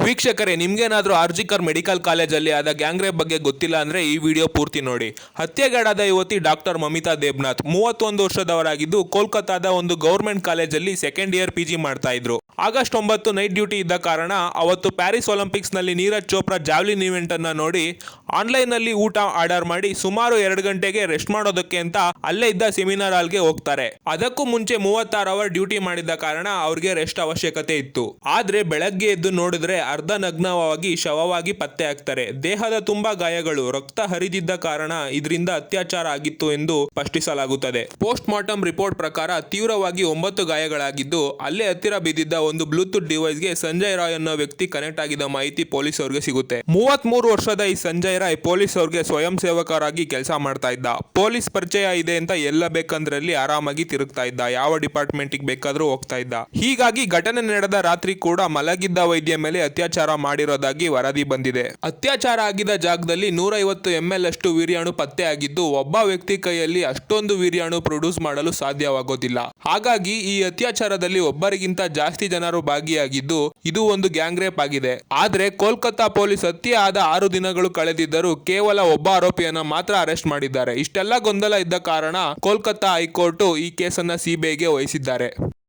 ವೀಕ್ಷಕರೇ, ನಿಮ್ಗೇನಾದ್ರೂ ಆರ್ಜಿಕರ್ ಮೆಡಿಕಲ್ ಕಾಲೇಜಲ್ಲಿ ಆದ ಗ್ಯಾಂಗ್ ರೇಪ್ ಬಗ್ಗೆ ಗೊತ್ತಿಲ್ಲ ಅಂದ್ರೆ ಈ ವಿಡಿಯೋ ಪೂರ್ತಿ ನೋಡಿ. ಹತ್ಯೆಗೀಡಾದ ಯುವತಿ ಡಾಕ್ಟರ್ ಮಮಿತಾ ದೇಬ್ನಾಥ್ 31 ವರ್ಷದವರಾಗಿದ್ದು ಕೋಲ್ಕತ್ತಾದ ಒಂದು ಗೌರ್ಮೆಂಟ್ ಕಾಲೇಜಲ್ಲಿ ಸೆಕೆಂಡ್ ಇಯರ್ PG ಮಾಡ್ತಾ ಇದ್ರು. ಆಗಸ್ಟ್ 9 ನೈಟ್ ಡ್ಯೂಟಿ ಇದ್ದ ಕಾರಣ ಅವತ್ತು ಪ್ಯಾರಿಸ್ ಒಲಿಂಪಿಕ್ಸ್ ನಲ್ಲಿ ನೀರಜ್ ಚೋಪ್ರಾ ಜಾವ್ಲಿನ್ ಇವೆಂಟ್ ಅನ್ನ ನೋಡಿ ಆನ್ಲೈನ್ ನಲ್ಲಿ ಊಟ ಆರ್ಡರ್ ಮಾಡಿ ಸುಮಾರು 2 ಗಂಟೆಗೆ ರೆಸ್ಟ್ ಮಾಡೋದಕ್ಕೆ ಅಂತ ಅಲ್ಲೇ ಇದ್ದ ಸೆಮಿನಾರ್ ಹಾಲ್ಗೆ ಹೋಗ್ತಾರೆ. ಅದಕ್ಕೂ ಮುಂಚೆ 36 ಅವರ್ ಡ್ಯೂಟಿ ಮಾಡಿದ ಕಾರಣ ಅವ್ರಿಗೆ ರೆಸ್ಟ್ ಅವಶ್ಯಕತೆ ಇತ್ತು. ಆದ್ರೆ ಬೆಳಗ್ಗೆ ಎದ್ದು ನೋಡಿದ್ರೆ ಅರ್ಧ ನಗ್ನವಾಗಿ ಶವವಾಗಿ ಪತ್ತೆ ಆಗ್ತಾರೆ. ದೇಹದ ತುಂಬಾ ಗಾಯಗಳು, ರಕ್ತ ಹರಿದಿದ್ದ ಕಾರಣ ಇದರಿಂದ ಅತ್ಯಾಚಾರ ಆಗಿತ್ತು ಎಂದು ಸ್ಪಷ್ಟಿಸಲಾಗುತ್ತದೆ. ಪೋಸ್ಟ್ ಮಾರ್ಟಮ್ ರಿಪೋರ್ಟ್ ಪ್ರಕಾರ ತೀವ್ರವಾಗಿ 9 ಗಾಯಗಳಾಗಿದ್ದು ಅಲ್ಲೇ ಹತ್ತಿರ ಬಿದ್ದಿದ್ದ ಒಂದು ಬ್ಲೂಟೂತ್ ಡಿವೈಸ್ ಗೆ ಸಂಜಯ್ ರಾಯ್ ಅನ್ನೋ ವ್ಯಕ್ತಿ ಕನೆಕ್ಟ್ ಆಗಿದ್ದ ಮಾಹಿತಿ ಪೊಲೀಸ್ ಅವರಿಗೆ ಸಿಗುತ್ತೆ. 33 ವರ್ಷದ ಈ ಸಂಜಯ್ ರಾಯ್ ಪೊಲೀಸ್ ಅವ್ರಿಗೆ ಸ್ವಯಂ ಸೇವಕರಾಗಿ ಕೆಲಸ ಮಾಡ್ತಾ ಇದ್ದ. ಪೊಲೀಸ್ ಪರಿಚಯ ಇದೆ ಅಂತ ಎಲ್ಲ ಬೇಕಂದ್ರಲ್ಲಿ ಆರಾಮಾಗಿ ತಿರುಗ್ತಾ ಇದ್ದ. ಯಾವ ಡಿಪಾರ್ಟ್ಮೆಂಟ್ ಬೇಕಾದ್ರೂ ಹೋಗ್ತಾ ಇದ್ದ. ಹೀಗಾಗಿ ಘಟನೆ ನಡೆದ ರಾತ್ರಿ ಕೂಡ ಮಲಗಿದ್ದ ವೈದ್ಯ ಮೇಲೆ ಅತ್ಯಾಚಾರ ಮಾಡಿರೋದಾಗಿ ವರದಿ ಬಂದಿದೆ. ಅತ್ಯಾಚಾರ ಆಗಿದ್ದ ಜಾಗದಲ್ಲಿ 150 ml ಅಷ್ಟು ವೀರ್ಯಾಣು ಪತ್ತೆ ಆಗಿದ್ದು ಒಬ್ಬ ವ್ಯಕ್ತಿ ಕೈಯಲ್ಲಿ ಅಷ್ಟೊಂದು ವೀರ್ಯಾಣು ಪ್ರೊಡ್ಯೂಸ್ ಮಾಡಲು ಸಾಧ್ಯವಾಗೋದಿಲ್ಲ. ಹಾಗಾಗಿ ಈ ಅತ್ಯಾಚಾರದಲ್ಲಿ ಒಬ್ಬರಿಗಿಂತ ಜಾಸ್ತಿ ಜನರು ಭಾಗಿಯಾಗಿದ್ದು ಇದು ಒಂದು ಗ್ಯಾಂಗ್ ರೇಪ್ ಆಗಿದೆ. ಆದ್ರೆ ಕೋಲ್ಕತ್ತಾ ಪೊಲೀಸ್ ಹತ್ಯೆ ಆದ 6 ದಿನಗಳು ಕಳೆದಿದ್ದರೂ ಕೇವಲ ಒಬ್ಬ ಆರೋಪಿಯನ್ನ ಮಾತ್ರ ಅರೆಸ್ಟ್ ಮಾಡಿದ್ದಾರೆ. ಇಷ್ಟೆಲ್ಲ ಗೊಂದಲ ಇದ್ದ ಕಾರಣ ಕೋಲ್ಕತ್ತಾ ಹೈಕೋರ್ಟ್ ಈ ಕೇಸನ್ನ CBIಗೆ ವಹಿಸಿದ್ದಾರೆ.